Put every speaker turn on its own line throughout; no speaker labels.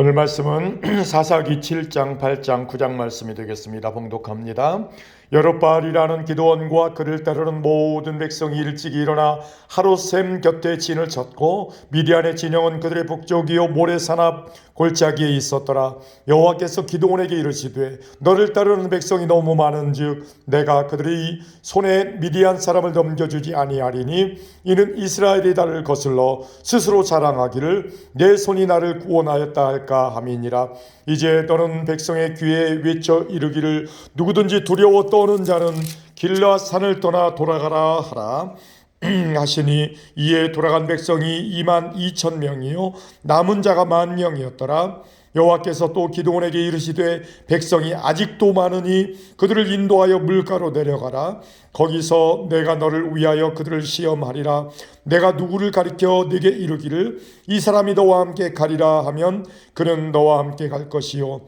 오늘 말씀은 사사기 7장, 8장, 9장 말씀이 되겠습니다. 봉독합니다. 여룻바알이라는 기드온과 그를 따르는 모든 백성이 일찍이 일어나 하롯셈 곁에 진을 쳤고 미디안의 진영은 그들의 북쪽이요 모래산 앞 골짜기에 있었더라. 여호와께서 기드온에게 이르시되 너를 따르는 백성이 너무 많은즉 내가 그들의 손에 미디안 사람을 넘겨주지 아니하리니 이는 이스라엘이 나를 거슬러 스스로 자랑하기를 내 손이 나를 구원하였다 할까 함이니라. 이제 너는 백성의 귀에 외쳐 이르기를 누구든지 두려워 떠오는 자는 길라 산을 떠나 돌아가라 하라 하시니 이에 돌아간 백성이 22,000명이요 남은 자가 10,000명이었더라. 여호와께서 또 기드온에게 이르시되 백성이 아직도 많으니 그들을 인도하여 물가로 내려가라. 거기서 내가 너를 위하여 그들을 시험하리라. 내가 누구를 가리켜 네게 이르기를 이 사람이 너와 함께 가리라 하면 그는 너와 함께 갈 것이요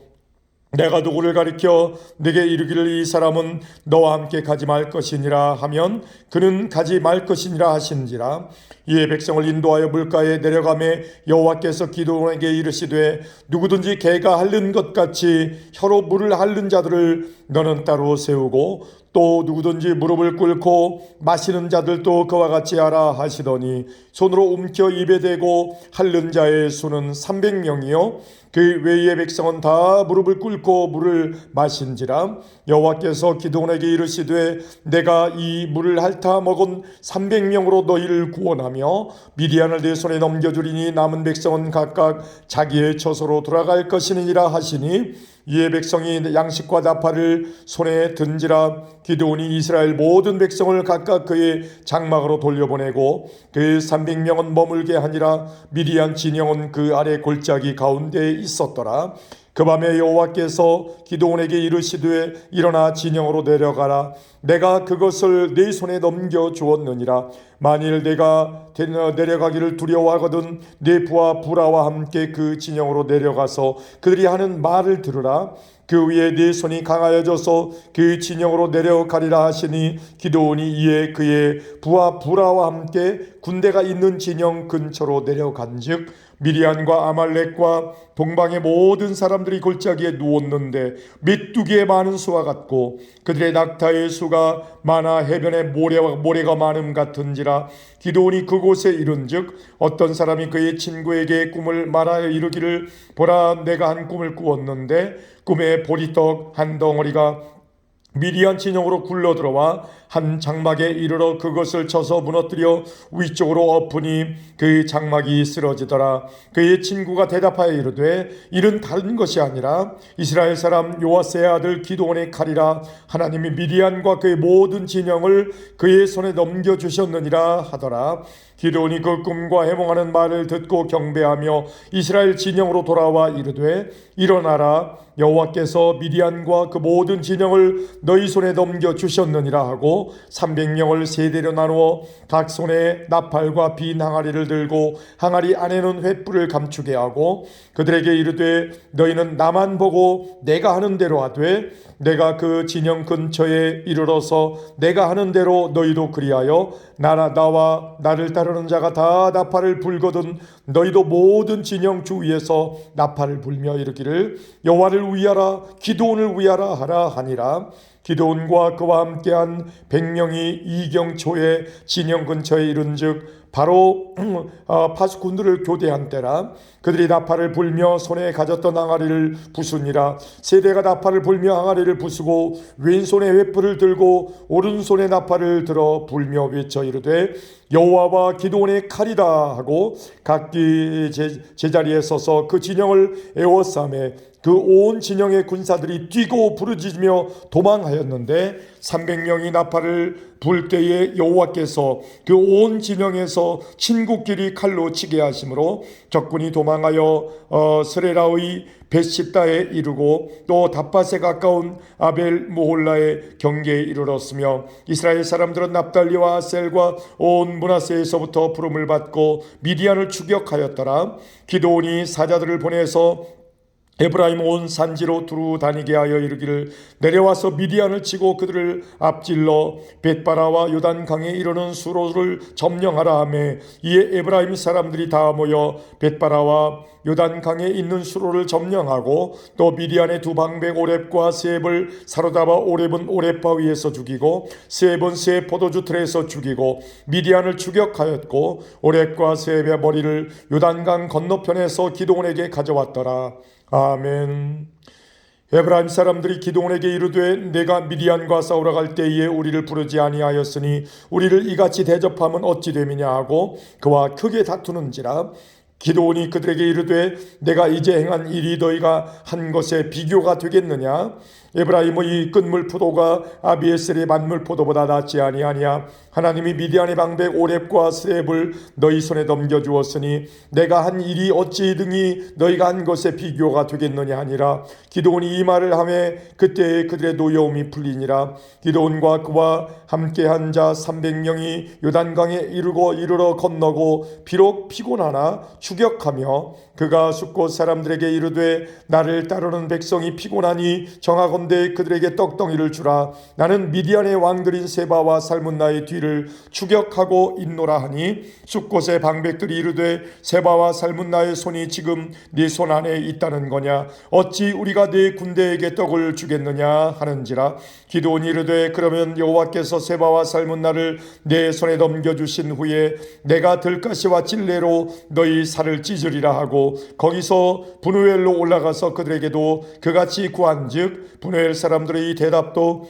내가 누구를 가리켜 네게 이르기를 이 사람은 너와 함께 가지 말 것이니라 하면 그는 가지 말 것이니라 하신지라. 이에 백성을 인도하여 물가에 내려가매 여호와께서 기드온에게 이르시되 누구든지 개가 핥는 것 같이 혀로 물을 핥는 자들을 너는 따로 세우고 또 누구든지 무릎을 꿇고 마시는 자들도 그와 같이 하라 하시더니 손으로 움켜 입에 대고 핥는 자의 수는 300명이요 그 외의 백성은 다 무릎을 꿇고 물을 마신지라. 여호와께서 기드온에게 이르시되 내가 이 물을 핥아 먹은 300명으로 너희를 구원하며 미디안을 내 손에 넘겨주리니 남은 백성은 각각 자기의 처소로 돌아갈 것이니라 하시니 이에 백성이 양식과 나팔을 손에 든지라. 기드온이 이스라엘 모든 백성을 각각 그의 장막으로 돌려보내고 그 300명은 머물게 하니라. 미디안 진영은 그 아래 골짜기 가운데에 있었더라. 그 밤에 여호와께서 기드온에게 이르시되 일어나 진영으로 내려가라. 내가 그것을 네 손에 넘겨 주었느니라. 만일 내가 내려가기를 두려워하거든 네 부하 부라와 함께 그 진영으로 내려가서 그들이 하는 말을 들으라. 그 위에 네 손이 강하여져서 그 진영으로 내려가리라 하시니 기드온이 이에 그의 부하 부라와 함께 군대가 있는 진영 근처로 내려간즉 미디안과 아말렉과 동방의 모든 사람들이 골짜기에 누웠는데 메뚜기의 많은 수와 같고 그들의 낙타의 수가 많아 해변에 모래가 많음 같은지라. 기드온이 그곳에 이른즉 어떤 사람이 그의 친구에게 꿈을 말하여 이르기를 보라 내가 한 꿈을 꾸었는데 꿈에 보리떡 한 덩어리가 미디안 진영으로 굴러들어와 한 장막에 이르러 그것을 쳐서 무너뜨려 위쪽으로 엎으니 그 장막이 쓰러지더라. 그의 친구가 대답하여 이르되 이는 다른 것이 아니라 이스라엘 사람 요아스의 아들 기드온의 칼이라. 하나님이 미디안과 그의 모든 진영을 그의 손에 넘겨주셨느니라 하더라. 기드온이 그 꿈과 해몽하는 말을 듣고 경배하며 이스라엘 진영으로 돌아와 이르되 일어나라. 여호와께서 미디안과 그 모든 진영을 너희 손에 넘겨주셨느니라 하고 300명을 세 대로 나누어 각 손에 나팔과 빈 항아리를 들고 항아리 안에는 횃불을 감추게 하고 그들에게 이르되 너희는 나만 보고 내가 하는 대로 하되 내가 그 진영 근처에 이르러서 내가 하는 대로 너희도 그리하여 나와 나를 따르는 자가 다 나팔을 불거든 너희도 모든 진영 주위에서 나팔을 불며 이르기를 여호와를 위하라 기드온을 위하라 하라 하니라. 기드온과 그와 함께한 100명이 이경초에 진영 근처에 이른즉 바로 파수꾼들을 교대한 때라. 그들이 나팔을 불며 손에 가졌던 항아리를 부수니라. 세대가 나팔을 불며 항아리를 부수고 왼손에 횃불을 들고 오른손에 나팔을 들어 불며 외쳐 이르되 여호와와 기드온의 칼이다 하고 각기 제자리에 서서 그 진영을 에워싸매 그 온 진영의 군사들이 뛰고 부르짖으며 도망하였는데 300명이 나팔을 불 때에 여호와께서 그 온 진영에서 친구끼리 칼로 치게 하심으로 적군이 도망하여 스레라의 벳시다에 이르고 또 답밭에 가까운 아벨 모홀라의 경계에 이르렀으며 이스라엘 사람들은 납달리와 아셀과 온 므낫세에서부터 부름을 받고 미디안을 추격하였더라. 기드온이 사자들을 보내서 에브라임 온 산지로 두루 다니게 하여 이르기를 내려와서 미디안을 치고 그들을 앞질러 벳바라와 요단강에 이르는 수로를 점령하라 하매 이에 에브라임 사람들이 다 모여 벳바라와 요단강에 있는 수로를 점령하고 또 미디안의 두 방백 오렙과 세heb을 사로잡아 오렙은 오렙바 위에서 죽이고 세heb은 세렙 포도주 틀에서 죽이고 미디안을 추격하였고 오렙과 세heb의 머리를 요단강 건너편에서 기드온에게 가져왔더라. 아멘. 에브라임 사람들이 기드온에게 이르되 내가 미디안과 싸우러 갈 때에 우리를 부르지 아니하였으니 우리를 이같이 대접하면 어찌 됨이냐 하고 그와 크게 다투는지라. 기드온이 그들에게 이르되 내가 이제 행한 일이 너희가 한 것에 비교가 되겠느냐? 에브라임의 끝물 포도가 아비에셀의 만물 포도보다 낫지 아니하냐? 하나님이 미디안의 방백 오렙과 스렙을 너희 손에 넘겨주었으니 내가 한 일이 어찌 등이 너희가 한 것에 비교가 되겠느냐 하니라. 기드온이 이 말을 하매 그때에 그들의 노여움이 풀리니라. 기드온과 그와 함께한 자 300명이 요단강에 이르러 건너고 비록 피곤하나 추격하며 그가 숫곳 사람들에게 이르되 나를 따르는 백성이 피곤하니 정하건대 그들에게 떡덩이를 주라. 나는 미디안의 왕들인 세바와 살문나의 뒤를 추격하고 있노라 하니 숫곳의 방백들이 이르되 세바와 살문나의 손이 지금 네 손 안에 있다는 거냐? 어찌 우리가 네 군대에게 떡을 주겠느냐 하는지라. 기드온이 이르되 그러면 여호와께서 세바와 살문나를 내 손에 넘겨주신 후에 내가 들가시와 찔레로 너희 살을 찢으리라 하고 거기서 분우엘로 올라가서 그들에게도 그같이 구한즉 분우엘 사람들의 대답도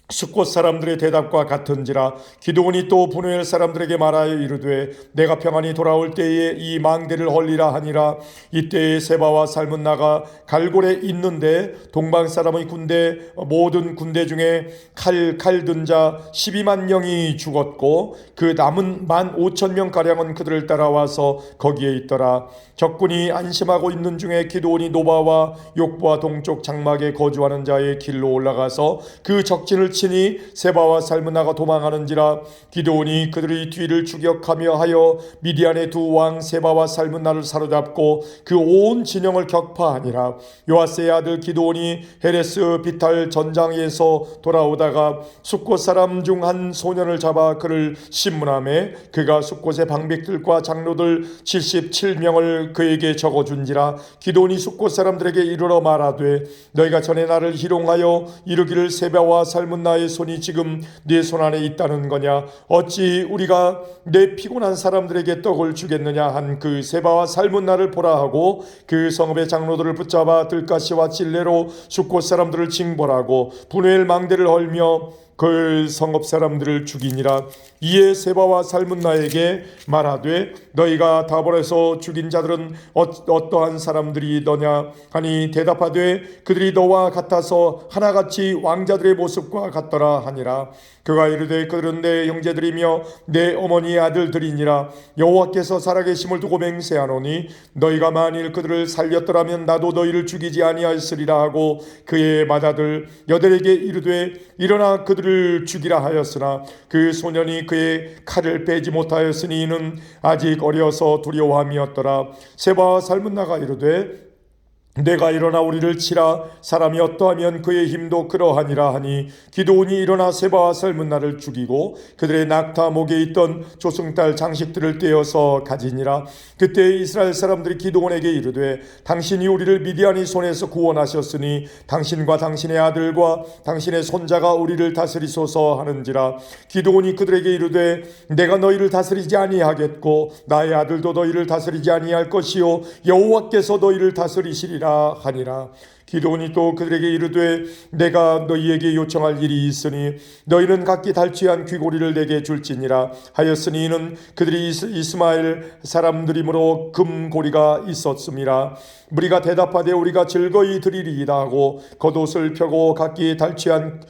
숫곳 사람들의 대답과 같은지라. 기드온이 또 분우엘 사람들에게 말하여 이르되 내가 평안히 돌아올 때에 이 망대를 헐리라 하니라. 이때에 세바와 살문나가 갈골에 있는데 동방 사람의 군대 모든 군대 중에 칼 든 자 12만 명이 죽었고 그 남은 15,000명가량은 그들을 따라와서 거기에 있더라. 적군이 안심하고 있는 중에 기드온이 노바와 욕부와 동쪽 장막에 거주하는 자의 길로 올라가서 그 적진을 치니 세바와 살문나가 도망하는지라. 기드온이 그들의 뒤를 추격하며 하여 미디안의 두 왕 세바와 살문나를 사로잡고 그 온 진영을 격파하니라. 요아스의 아들 기드온이 헤레스 비탈 전장에서 돌아오다가 숫곳 사람 중 한 소년을 잡아 그를 신문하매 그가 숫곳의 방백들과 장로들 77명을 그에게 적어준지라. 기드온이 숫곳 사람들에게 이르러 말하되 너희가 전에 나를 희롱하여 이르기를 세바와 살문나의 손이 지금 네 손 안에 있다는 거냐? 어찌 우리가 내 피곤한 사람들에게 떡을 주겠느냐 한 그 세바와 살문나를 보라 하고 그 성읍의 장로들을 붙잡아 들가시와 찔레로 숫곳 사람들을 징벌하고 분우엘 망대를 헐며 그 성읍 사람들을 죽이니라. 이에 세바와 살문나에게 말하되 너희가 다볼에서 죽인 자들은 어떠한 사람들이 너냐 하니 대답하되 그들이 너와 같아서 하나같이 왕자들의 모습과 같더라 하니라. 그가 이르되 그들은 내 형제들이며 내 어머니의 아들들이니라. 여호와께서 살아계심을 두고 맹세하노니 너희가 만일 그들을 살렸더라면 나도 너희를 죽이지 아니하였으리라 하고 그의 맏아들 여델에게 이르되 일어나 그들을 죽이라 하였으나 그 소년이 그의 칼을 빼지 못하였으니 이는 아직 어려서 두려워함이었더라. 세바와 살문나가 이르되 내가 일어나 우리를 치라. 사람이 어떠하면 그의 힘도 그러하니라 하니 기드온이 일어나 세바와 살문나를 죽이고 그들의 낙타 목에 있던 조승달 장식들을 떼어서 가지니라. 그때 이스라엘 사람들이 기드온에게 이르되 당신이 우리를 미디안의 손에서 구원하셨으니 당신과 당신의 아들과 당신의 손자가 우리를 다스리소서 하는지라. 기드온이 그들에게 이르되 내가 너희를 다스리지 아니하겠고 나의 아들도 너희를 다스리지 아니할 것이요 여호와께서 너희를 다스리시리라 하니라. 기드온이 또 그들에게 이르되 내가 너희에게 요청할 일이 있으니 너희는 각기 달취한 귀고리를 내게 줄지니라 하였으니 이는 그들이 이스마엘 사람들이므로 금고리가 있었음이라. 무리가 대답하되 우리가 즐거이 드리리이다 하고 겉옷을 펴고 각기 달취한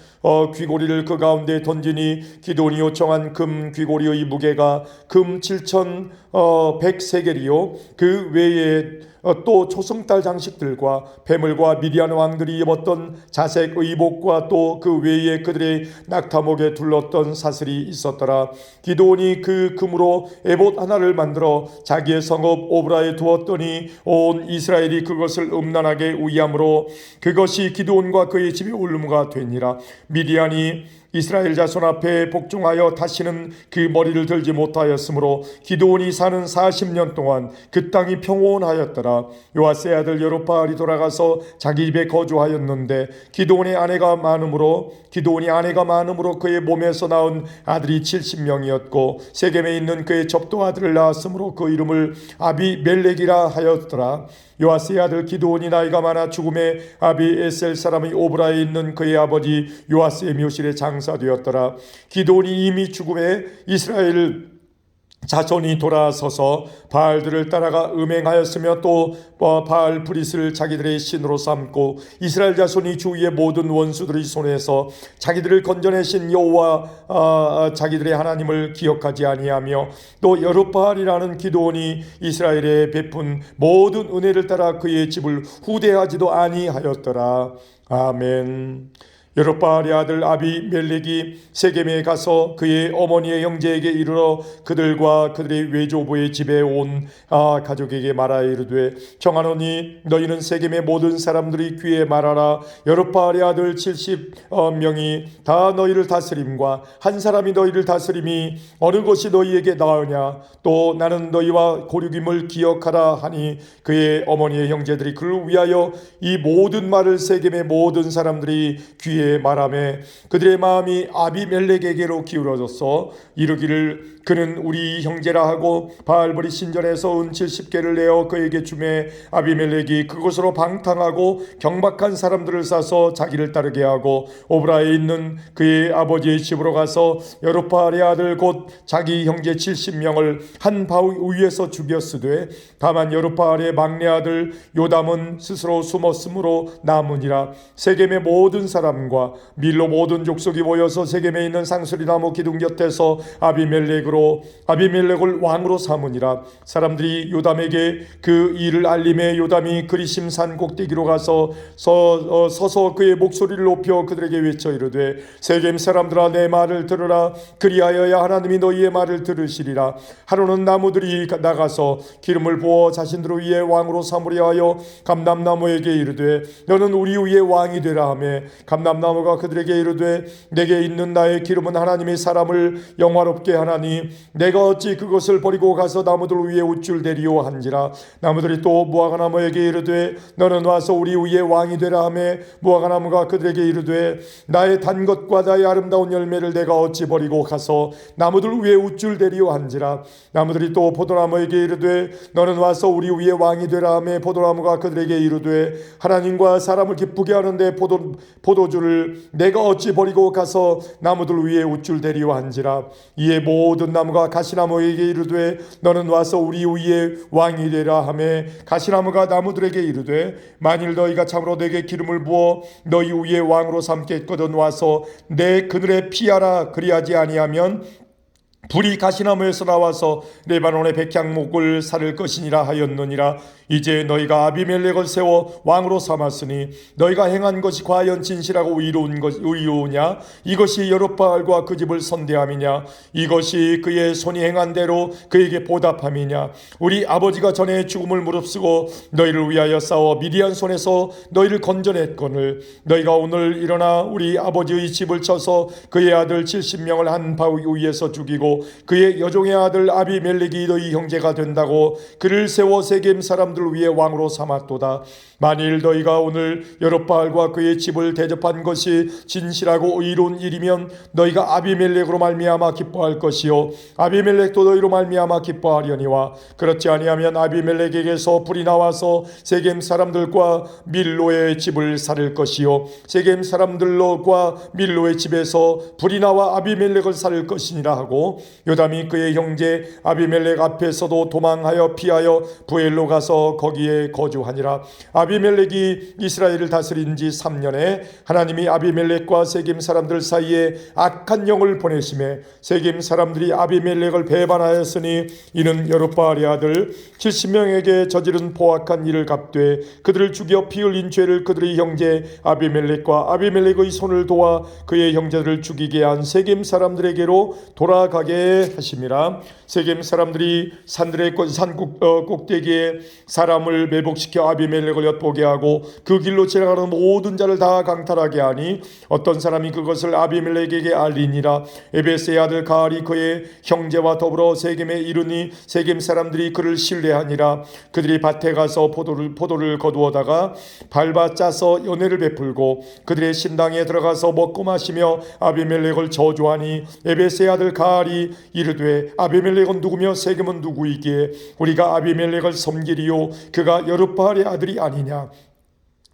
귀고리를 그 가운데 던지니 기드온이 요청한 금 귀고리의 무게가 금 7,100세겔이요 그 외에 또 초승달 장식들과 폐물과 미디안 왕들이 입었던 자색 의복과 또 그 외에 그들의 낙타목에 둘렀던 사슬이 있었더라. 기드온이 그 금으로 에봇 하나를 만들어 자기의 성읍 오브라에 두었더니 온 이스라엘이 그것을 음란하게 의함으로 그것이 기드온과 그의 집에 올무가 되니라. 미디안이 이스라엘 자손 앞에 복종하여 다시는 그 머리를 들지 못하였으므로 기드온이 사는 40년 동안 그 땅이 평온하였더라. 요아스의 아들 여룹바알이 돌아가서 자기 집에 거주하였는데 기드온이 아내가 많음으로 그의 몸에서 낳은 아들이 70명이었고 세겜에 있는 그의 접도 아들을 낳았으므로 그 이름을 아비멜렉이라 하였더라. 요아스의 아들 기드온이 나이가 많아 죽음에 아비에셀 사람의 오브라에 있는 그의 아버지 요아스의 묘실에 장사되었더라. 기드온이 이미 죽음에 이스라엘 자손이 돌아서서 바알들을 따라가 음행하였으며 또 바알 브릿을 자기들의 신으로 삼고 이스라엘 자손이 주위의 모든 원수들의 손에서 자기들을 건져내신 여호와 자기들의 하나님을 기억하지 아니하며 또 여룹바알이라는 기드온이 이스라엘에 베푼 모든 은혜를 따라 그의 집을 후대하지도 아니하였더라. 아멘. 여룹바알의 아들 아비멜렉이 세겜에 가서 그의 어머니의 형제에게 이르러 그들과 그들의 외조부의 집에 온 가족에게 말하여 이르되 청하노니 너희는 세겜의 모든 사람들이 귀에 말하라. 여룹바알의 아들 70명이 다 너희를 다스림과 한 사람이 너희를 다스림이 어느 것이 너희에게 나으냐. 또 나는 너희와 고륙임을 기억하라 하니 그의 어머니의 형제들이 그를 위하여 이 모든 말을 세겜의 모든 사람들이 귀에 말하며 그들의 마음이 아비멜렉에게로 기울어졌어 이르기를 그는 우리 형제라 하고 바알브리 신전에서 은 70개를 내어 그에게 주매 아비멜렉이 그곳으로 방탕하고 경박한 사람들을 싸서 자기를 따르게 하고 오브라에 있는 그의 아버지의 집으로 가서 여룹바알의 아들 곧 자기 형제 70명을 한 바위 위에서 죽였으되 다만 여룹바알의 막내 아들 요담은 스스로 숨었으므로 남으니라. 세겜의 모든 사람과 밀로 모든 족속이 모여서 세겜에 있는 상수리나무 기둥 곁에서 아비멜렉을 왕으로 삼으니라. 사람들이 요담에게 그 일을 알림해 요담이 그리심 산 꼭대기로 가서 서서 그의 목소리를 높여 그들에게 외쳐 이르되 세겜 사람들아 내 말을 들으라. 그리하여야 하나님이 너희의 말을 들으시리라. 하루는 나무들이 나가서 기름을 부어 자신들을 위해 왕으로 삼으려 하여 감람나무에게 이르되 너는 우리 위에 왕이 되라 하며 감람나무가 그들에게 이르되 내게 있는 나의 기름은 하나님의 사람을 영화롭게 하나니 내가 어찌 그것을 버리고 가서 나무들 위에 우쭐대리오 한지라. 나무들이 또 무화과나무에게 이르되 너는 와서 우리 위에 왕이 되라 하며 무화과나무가 그들에게 이르되 나의 단 것과 나의 아름다운 열매를 내가 어찌 버리고 가서 나무들 위에 우쭐대리오 한지라. 나무들이 또 포도나무에게 이르되 너는 와서 우리 위에 왕이 되라 하며 포도나무가 그들에게 이르되 하나님과 사람을 기쁘게 하는데 포도주를 내가 어찌 버리고 가서 나무들 위에 우쭐대리오 한지라. 이에 모든 나무가 가시나무에게 이르되 너는 와서 우리 위에 왕이 되라 하며 가시나무가 나무들에게 이르되 만일 너희가 참으로 내게 기름을 부어 너희 위에 왕으로 삼겠거든 와서 내 그늘에 피하라. 그리하지 아니하면 불이 가시나무에서 나와서 레바논의 백향목을 사를 것이니라 하였느니라. 이제 너희가 아비멜렉을 세워 왕으로 삼았으니 너희가 행한 것이 과연 진실하고 의로우냐? 이것이 여룹바알과 그 집을 선대함이냐? 이것이 그의 손이 행한 대로 그에게 보답함이냐? 우리 아버지가 전에 죽음을 무릅쓰고 너희를 위하여 싸워 미디안 손에서 너희를 건져냈거늘 너희가 오늘 일어나 우리 아버지의 집을 쳐서 그의 아들 70명을 한 바위 위에서 죽이고 그의 여종의 아들 아비멜렉이 너희 형제가 된다고 그를 세워 세겜 사람들 위에 왕으로 삼았도다. 만일 너희가 오늘 여룹바알과 그의 집을 대접한 것이 진실하고 의로운 일이면 너희가 아비멜렉으로 말미암아 기뻐할 것이요 아비멜렉도 너희로 말미암아 기뻐하려니와 그렇지 아니하면 아비멜렉에게서 불이 나와서 세겜 사람들과 밀로의 집을 살릴 것이요 세겜 사람들과 밀로의 집에서 불이 나와 아비멜렉을 살릴 것이니라 하고 요담이 그의 형제 아비멜렉 앞에서도 도망하여 피하여 부엘로 가서 거기에 거주하니라. 아비멜렉이 이스라엘을 다스린 지 3년에 하나님이 아비멜렉과 세겜 사람들 사이에 악한 영을 보내심에 세겜 사람들이 아비멜렉을 배반하였으니 이는 여룹바알의 아들 70명에게 저지른 포악한 일을 갚되 그들을 죽여 피 흘린 죄를 그들의 형제 아비멜렉과 아비멜렉의 손을 도와 그의 형제들을 죽이게 한 세겜 사람들에게로 돌아가게 하심이라. 세겜 사람들이 산들의 산 꼭대기에 사람을 매복시켜 아비멜렉을 엿보게 하고 그 길로 지나가는 모든 자를 다 강탈하게 하니 어떤 사람이 그것을 아비멜렉에게 알리니라. 에베스의 아들 가알이 그의 형제와 더불어 세겜에 이르니 세겜 사람들이 그를 신뢰하니라. 그들이 밭에 가서 포도를 거두어다가 밟아 짜서 연회를 베풀고 그들의 신당에 들어가서 먹고 마시며 아비멜렉을 저주하니 에베스의 아들 가알이 이르되 아비멜렉은 누구며 세겜은 누구이기에 우리가 아비멜렉을 섬기리요 그가 여룹바알의 아들이 아니냐.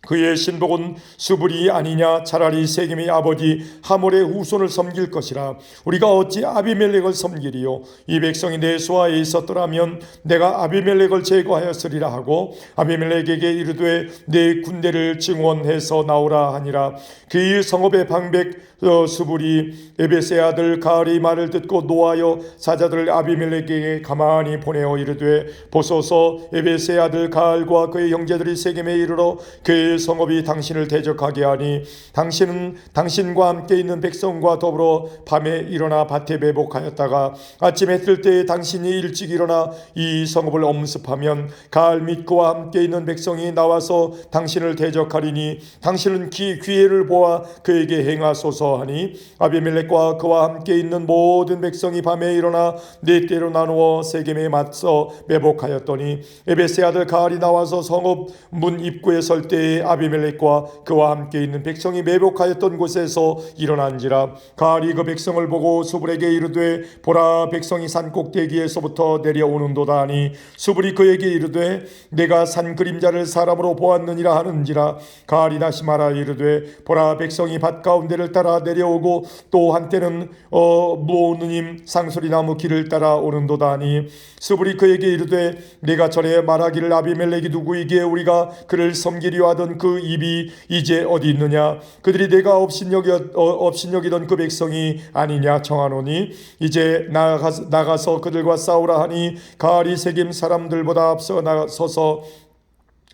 그의 신복은 수불이 아니냐. 차라리 세겜의 아버지 하몰의 후손을 섬길 것이라. 우리가 어찌 아비멜렉을 섬기리요. 이 백성이 내 수하에 있었더라면 내가 아비멜렉을 제거하였으리라 하고 아비멜렉에게 이르되 내 군대를 증원해서 나오라 하니라. 그의 성읍의 방백 수불이 에베스의 아들 가알의 말을 듣고 노하여 사자들을 아비멜렉에게 가만히 보내어 이르되 보소서 에베스의 아들 가알과 그의 형제들이 세겜에 이르러 그의 성읍이 당신을 대적하게 하니 당신은 당신과 함께 있는 백성과 더불어 밤에 일어나 밭에 매복하였다가 아침에 뜰 때에 당신이 일찍 일어나 이 성읍을 엄습하면 가알 및 그와 함께 있는 백성이 나와서 당신을 대적하리니 당신은 기회를 보아 그에게 행하소서 하니 아비멜렉과 그와 함께 있는 모든 백성이 밤에 일어나 네 때로 나누어 세겜에 맞서 매복하였더니 에베스의 아들 가알이 나와서 성읍 문 입구에 설 때에 아비멜렉과 그와 함께 있는 백성이 매복하였던 곳에서 일어난지라. 가알이 그 백성을 보고 수불에게 이르되 보라 백성이 산 꼭대기에서부터 내려오는도다 하니 수불이 그에게 이르되 내가 산 그림자를 사람으로 보았느니라 하는지라. 가알이 다시 말하 이르되 보라 백성이 밭 가운데를 따라 내려오고 또 한때는 무오느님 상소리나무 길을 따라 오는도다 하니 수불이 그에게 이르되 내가 전에 말하기를 아비멜렉이 누구이기에 우리가 그를 섬기려 하던 그 입이 이제 어디 있느냐. 그들이 내가 업신여기던 그 백성이 아니냐 청하노니 이제 나가서 그들과 싸우라 하니 가알이 세겜 사람들보다 앞서 나서서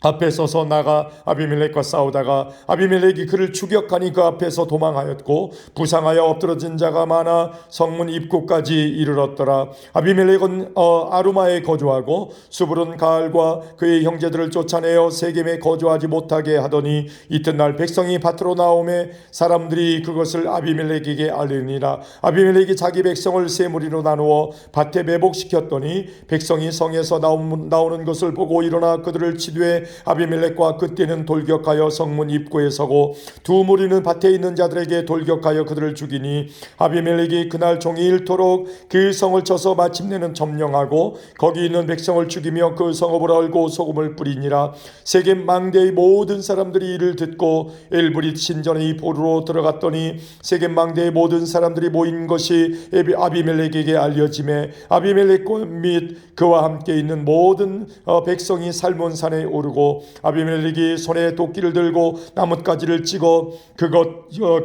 앞에 서서 나가 아비멜렉과 싸우다가 아비멜렉이 그를 추격하니 그 앞에서 도망하였고 부상하여 엎드러진 자가 많아 성문 입구까지 이르렀더라. 아비멜렉은 아루마에 거주하고 수불은 가알과 그의 형제들을 쫓아내어 세겜에 거주하지 못하게 하더니 이튿날 백성이 밭으로 나오매 사람들이 그것을 아비멜렉에게 알리니라. 아비멜렉이 자기 백성을 세 무리로 나누어 밭에 매복시켰더니 백성이 성에서 나오는 것을 보고 일어나 그들을 치되 아비멜렉과 그때는 돌격하여 성문 입구에 서고 두 무리는 밭에 있는 자들에게 돌격하여 그들을 죽이니 아비멜렉이 그날 종일토록 그 성을 쳐서 마침내는 점령하고 거기 있는 백성을 죽이며 그 성읍을 얼고 소금을 뿌리니라. 세겜 망대의 모든 사람들이 이를 듣고 엘브릿 신전의 보루로 들어갔더니 세겜 망대의 모든 사람들이 모인 것이 아비멜렉에게 알려지매 아비멜렉 및 그와 함께 있는 모든 백성이 살몬산에 오르고 아비멜렉이 손에 도끼를 들고 나뭇가지를 찍어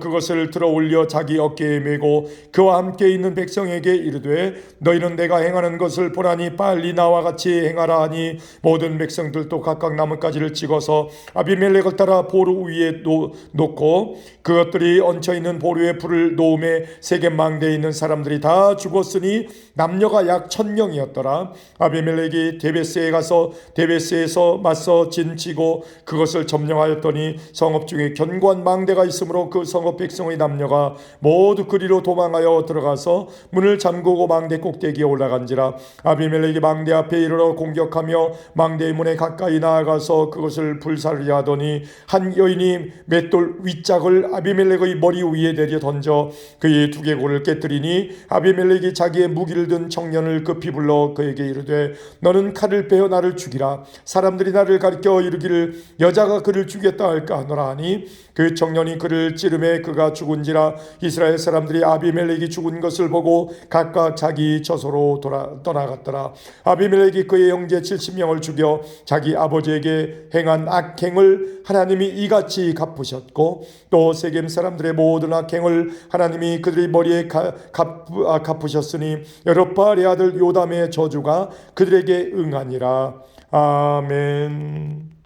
그것을 들어 올려 자기 어깨에 메고 그와 함께 있는 백성에게 이르되 너희는 내가 행하는 것을 보라니 빨리 나와 같이 행하라 하니 모든 백성들도 각각 나뭇가지를 찍어서 아비멜렉을 따라 보루 위에 놓고 그것들이 얹혀있는 보루에 불을 놓음에 세겜 망대에 있는 사람들이 다 죽었으니 남녀가 약 1000명이었더라. 아비멜렉이 데베스에 가서 데베스에서 맞서 진치고 그것을 점령하였더니 성읍 중에 견고한 망대가 있으므로 그 성읍 백성의 남녀가 모두 그리로 도망하여 들어가서 문을 잠그고 망대 꼭대기에 올라간지라. 아비멜렉이 망대 앞에 이르러 공격하며 망대의 문에 가까이 나아가서 그것을 불살르려 하더니 한 여인이 맷돌 윗짝을 아비멜렉의 머리 위에 내려 던져 그의 두개골을 깨뜨리니 아비멜렉이 자기의 무기를 든 청년을 급히 불러 그에게 이르되 너는 칼을 빼어 나를 죽이라. 사람들이 나를 가리켜 이르기를 여자가 그를 죽였다 할까 하노라 하니 그 청년이 그를 찌르매 그가 죽은지라 이스라엘 사람들이 아비멜렉이 죽은 것을 보고 각각 자기 처소로 떠나갔더라. 아비멜렉이 그의 형제 70명을 죽여 자기 아버지에게 행한 악행을 하나님이 이같이 갚으셨고 또 세겜 사람들의 모든 악행을 하나님이 그들의 머리에 갚으셨으니 여룹바알의 아들 요담의 저주가 그들에게 응하니라. 아멘.